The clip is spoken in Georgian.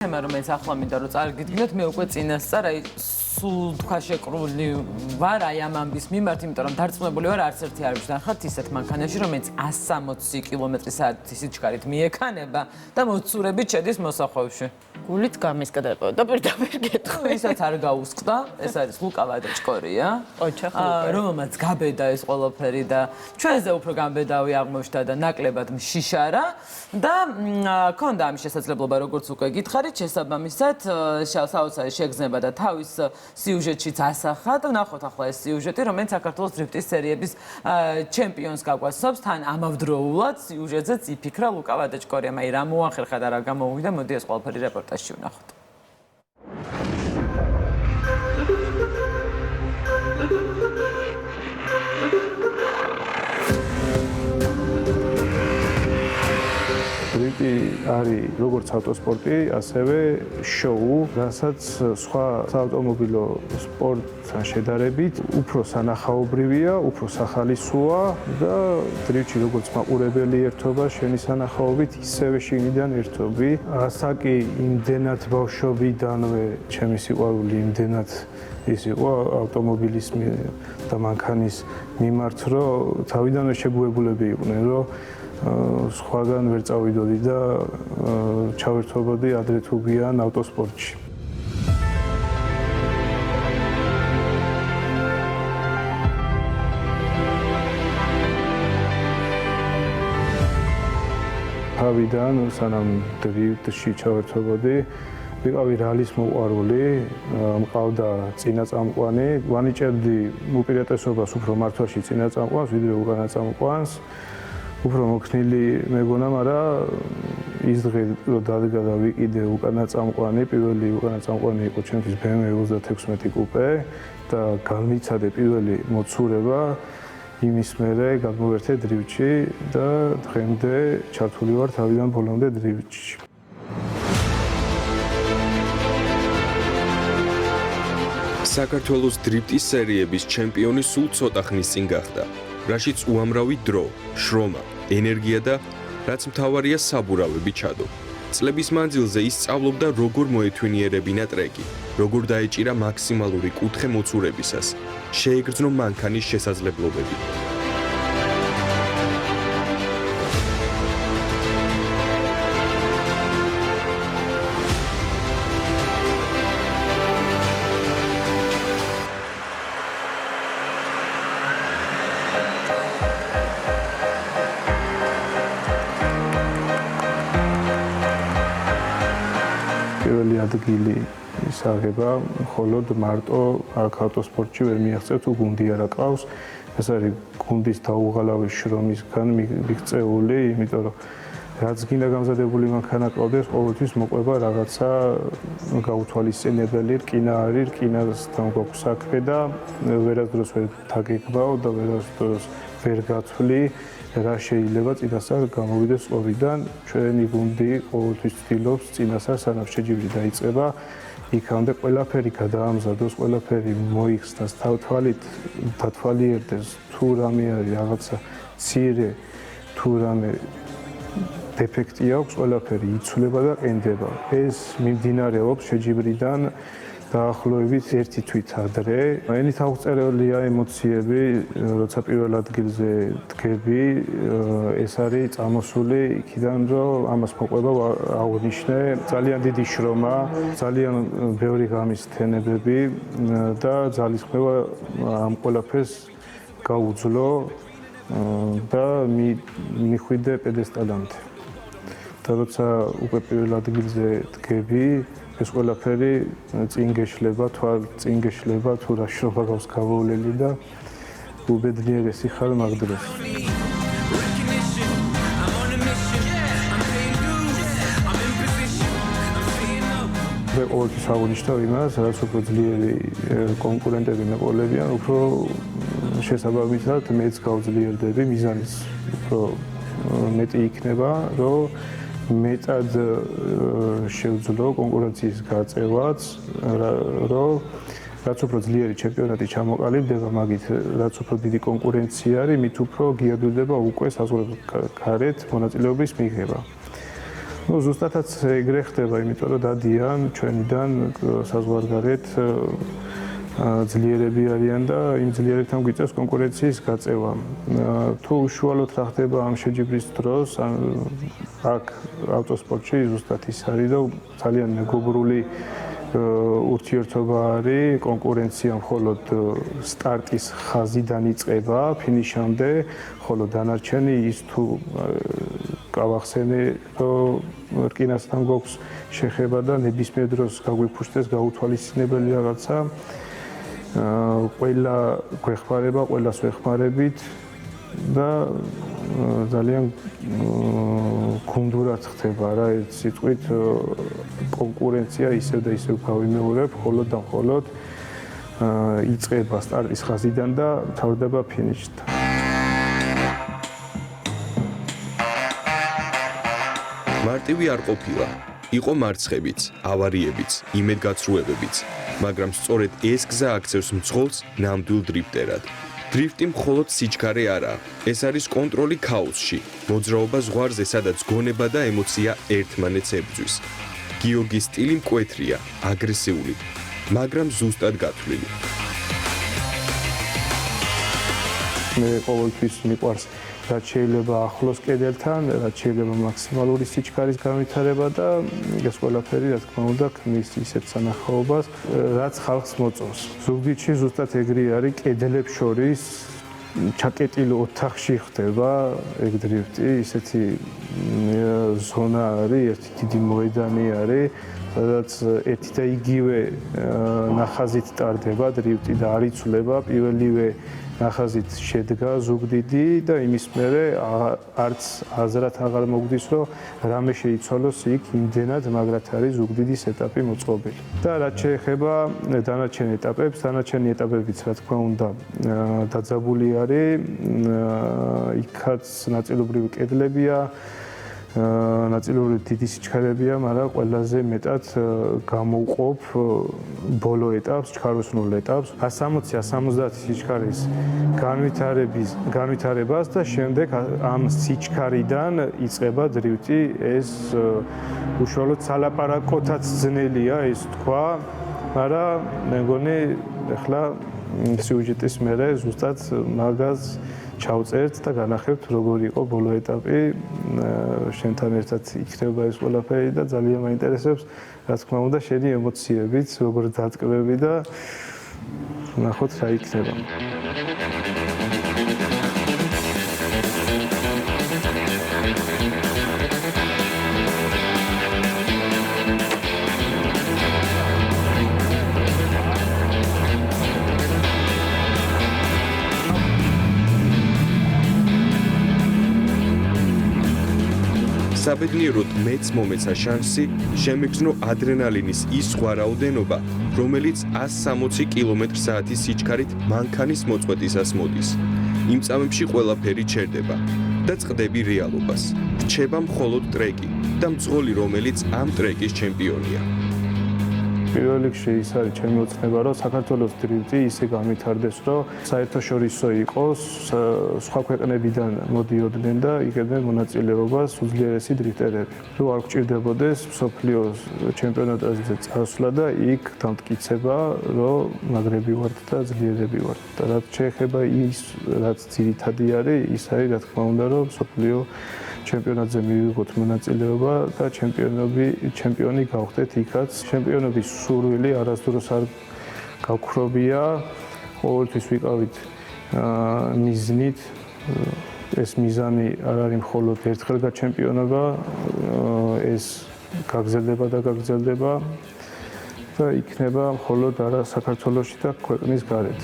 თემა რომელიც ახლა მინდა რომ წარგიდგინოთ მე უკვე წინასწარ აი სულ თქვა შეკრული ვარ აი ამ ამბის მიმართ იმიტომ რომ დარწმუნებული ვარ არც ერთი არ ვშნახავთ ისეთ მანქანაში რომელიც 160 კმ/სთ სიჩქარით მიექანება და მოცურებით შედის მოსახვევში გულით გამისკდება და პირდაპირ გეტყვი ისაც არ გაუსხდა ეს არის ლუკა ვადაჭკორია ოჩახა რომელმაც გაბედა ეს ყველაფერი და ჩვენზე უფრო გამბედავი აღმოჩნდა და ნაკლებად მშიშარა და ქონდა ამის შესაძლებლობა როგორც უკვე გითხარით შესაბამისად საოცარი შეგრძნება და თავის სიუჟეტშიც ასახა და ნახოთ ახლა ეს სიუჟეტი რომელიც საქართველოს დრიფტის სერიების ჩემპიონს გაგვასწრებს თან ამავდროულად სიუჟეტზეც იფიქრა ლუკა ვადაჭკორიამ აი რა მოახერხა და რა გამოვიდა მოდი ეს ყველაფერი რეპორტაჟში ვნახოთ დრიფტი არის როგორც ავტოსპორტი, ასევე შოუ, რასაც სხვა საავტომობილო სპორტთან შედარებით უფრო სანახაობრივია, უფრო სახალისოა და დრიფტში როგორც მაყურებელი ერთობა შენი სანახაობით, ისევე შინიდან ერთობი. ასაკი იმდენად ბავშვობიდანვე ჩემი სიყვარული იმდენად ის იყო ავტომობილის და მანქანის მიმართ, რომ თავიდანვე შეგუებულები იყვნენ, რომ სხვაგან ვერ წავიდოდი და ჩავერთვებოდი ადრე თუ გვიან ავტოსპორტში. თავიდან სანამ დრიფტში ჩავერთვებოდი ვიყავი რალის მოყვარული, მყავდა წინაწამყვანი, ვანიჭებდი უპირატესობას უფრო მართვაში წინაწამყვანს, ვიდრე უკანა წამყვანს. უფრო მოქნილი მეგონა, მაგრამ ის დღე რომ დადგა და ვიყიდე უკანა წამყვანი, პირველი უკანა წამყვანი იყო ჩემთვის BMW 36 კუპე და განმიცადე პირველი მოცურება იმის მერე გადმოვერთე დრიფტში და დღემდე ჩართული ვარ თავიდან ბოლომდე დრიფტში. საქართველოს დრიფტის სერიების ჩემპიონი სულ ცოტა ხნის წინ გახდა. რაშიც უამრავი დრო, შრომა, ენერგია და რაც მთავარია საბურავები ჩადო. წლების მანძილზე ის სწავლობდა როგორ მოეთვინიერებინა ტრეკი, როგორ დაეჭირა მაქსიმალური კუთხე მოცურებისას, შეეგრძნო მანქანის შესაძლებლობები. პირველი ადგილი ისაღება, მხოლოდ მარტო აქ ავტოსპორტში ვერ მიაღწევ თუ გუნდი არ აკავს. ეს არის გუნდის დაუღალავი შრომისგან მიღწეული, იმიტომ რომ რაც გინდა გამზადებული მანქანა ყავდეს, ყოველთვის მოყვება რაღაცა გაუთვალისწინებელი, რკინა არის, რკინასთან გვაქვს საქმე და ვერასდროს ვერ დაგეკბავ და ვერასდროს ვერ გათვლი. რა შეიძლება წინასწარ გამოვიდეს ყობიდან ჩვენი გუნდი ყოველთვის ცდილობს წინასწარ სანამ შეჯიბრი დაიწყება იქამდე ყველაფერი გადაამზადოს ყველაფერი მოიხსნას თავთვალით დათვალიერდეს თუ რამე არის რაღაცა მცირე თუ რამე დეფექტი აქვს ყველაფერი იცვლება და ყენდება ეს მიმდინარეობს შეჯიბრიდან დაახლოებით 1 თვით ადრე. ენით აღწერილია ემოციები, როცა პირველ ადგილზე დგები, ეს არის წამოსული იქიდან, რომ ამას მოყვება აღნიშნე. ძალიან დიდი შრომა, ძალიან ბევრი გამისთენებები და ძალისხმევა ამ ყველაფერს გაუძლო და მიხვიდე პედესტალამდე. და როცა უკვე პირველ ადგილზე დგები, ეს ყველაფერი წინ გეშლება, წინ გეშლება თუ რა შრომა გაქვს გამოვლელი და უბედნიერესი ხარ მაგ დროს. მე ყოველთვის აღნიშნავ იმას, რაც უფრო ძლიერი კონკურენტები მეყოლებიან, უფრო შესაბამისად მეც გავძლიერდები, მიზანიც უფრო მეტი იქნება, რომ მეტად შევძლო კონკურენციის გაწევაც, რომ რაც უფრო ძლიერი ჩემპიონატი ჩამოყალიბდება, მაგით რაც უფრო დიდი კონკურენცია არის, მით უფრო გიადვილდება უკვე საზღვრების გარეთ მონაწილეობის მიღება. ნუ ზუსტადაც ეგრე ხდება, იმიტომ რომ დადიან ჩვენიდან საზღვარგარეთ ძლიერები არიან და იმ ძლიერებთან გვიწევს კონკურენციის გაწევა. თუ უშუალოდ რა ხდება ამ შეჯიბრის დროს, აქ ავტოსპორტში ზუსტად ის არის და ძალიან მეგობრული ურთიერთობა არის, კონკურენცია მხოლოდ სტარტის ხაზიდან იწყება ფინიშამდე, ხოლო დანარჩენი ის თუ გავახსენე, რომ რკინასთან გვაქვს შეხება და ნებისმიერ დროს გაგვიფუშტეს გაუთვალისწინებელი რაღაცა, ყველა გვეხმარება, ყველას ვეხმარებით და ძალიან გუნდურად ხდება რა, ერთ სიტყვით კონკურენცია ისევ და ისევ გავიმეორებ, მხოლოდ და მხოლოდ იწყება სტარტის ხაზიდან და მთავრდება ფინიშთან. მარტივი არ ყოფილა. იყო მარცხებიც, ავარიებიც, იმედგაცრუებებიც, მაგრამ სწორედ ეს გზა აქცევს მძღოლს ნამდვილ დრიფტერად. დრიფტი მხოლოდ სიჩქარე არაა, ეს არის კონტროლი ქაოსში, მოძრაობა ზღვარზე, სადაც გონება და ემოცია ერთმანეთს ებრძვის. გიორგის სტილი მკვეთრია, აგრესიული, მაგრამ ზუსტად გათვლილი. მე ყოველთვის მიყვარს რაც შეიძლება ახლოს კედელთან, რაც შეიძლება მაქსიმალური სიჩქარის განვითარება და ეს ყველაფერი, რა თქმა უნდა, ქმნის ისეთ სანახაობას, რაც ხალხს მოწონს. ზუგდიდში ზუსტად ეგრე არის, კედლებს შორის ჩაკეტილ ოთახში ხდება ეგ დრიფტი, ისეთი ზონა არის, ერთი დიდი მოედანი არის, სადაც ერთი და იგივე ნახაზით ტარდება დრიფტი და არ იცვლება პირველივე ნახაზით შედგა ზუგდიდი და იმის მერე არც აზრად აღარ მოგდის, რომ რამე შეიცვალოს იქ იმდენად, მაგრად არის ზუგდიდის ეტაპი მოწყობილი. და რაც შეეხება დანარჩენ ეტაპებს, დანარჩენი ეტაპებიც, რა თქმა უნდა, დაძაბული არის, იქაც ნაწილობრივი კედლებია, ნაწილობრივ დიდი სიჩქარებია, მაგრამ ყველაზე მეტად გამოვყოფ ბოლო ეტაპს, ჩქაროსნულ ეტაპს, 160-170 სიჩქარის განვითარებას და შემდეგ ამ სიჩქარიდან იწყება დრიფტი. ეს უშუალოდ სალაპარაკოთაც ძნელია ეს თქვა, მაგრამ მე მგონი ახლა სიუჟეტის მერე ზუსტად მაგას ჩავწერთ და განახებთ როგორი იყო ბოლო ეტაპი, შენთან ერთად იქნება ეს ყველაფერი და ძალიან მაინტერესებს, რა თქმა უნდა, შენი ემოციებიც, როგორ დატკბები და ნახოთ რა იქნება. საბედნიეროდ მეც მომეცა შანსი შემიგზნო ადრენალინის ის სხვა რაოდენობა, რომელიც 160 კმ/სთ-ის სიჩქარით მანქანის მოწყვეტისას მოდის. იმ წამებში ყველაფერი ჩერდება და წყდები რეალობას. რჩება მხოლოდ ტრეკი და მძღოლი, რომელიც ამ ტრეკის ჩემპიონია. პირველ რიგში ის არის ჩემი ოცნება, რომ საქართველოს დრიფტი ისე განვითარდეს, რომ საერთაშორისო იყოს, სხვა ქვეყნებიდან მოდიოდნენ და იღებდნენ მონაწილეობას უძლიერესი დრიფტერები. რომ არ გჭირდებოდეს მსოფლიოს ჩემპიონატებზე წასვლა და იქ დამტკიცება, რომ მაგრები ვართ და ძლიერები ვართ. და რაც შეეხება ის, რაც ძირითადი არის, ის არის, რა თქმა უნდა, რომ მსოფლიო ჩემპიონატზე მივიღოთ მონაწილეობა და ჩემპიონი გავხდეთ იქაც. ჩემპიონობის სურვილი არასდროს არ გავქრობია, ყოველთვის ვიყავით მიზნით. ეს მიზანი არ არის მხოლოდ ერთხელ გაჩემპიონობა, ეს გაგრძელდება და გაგრძელდება და იქნება მხოლოდ არა საქართველოში და ქვეყნის გარეთ.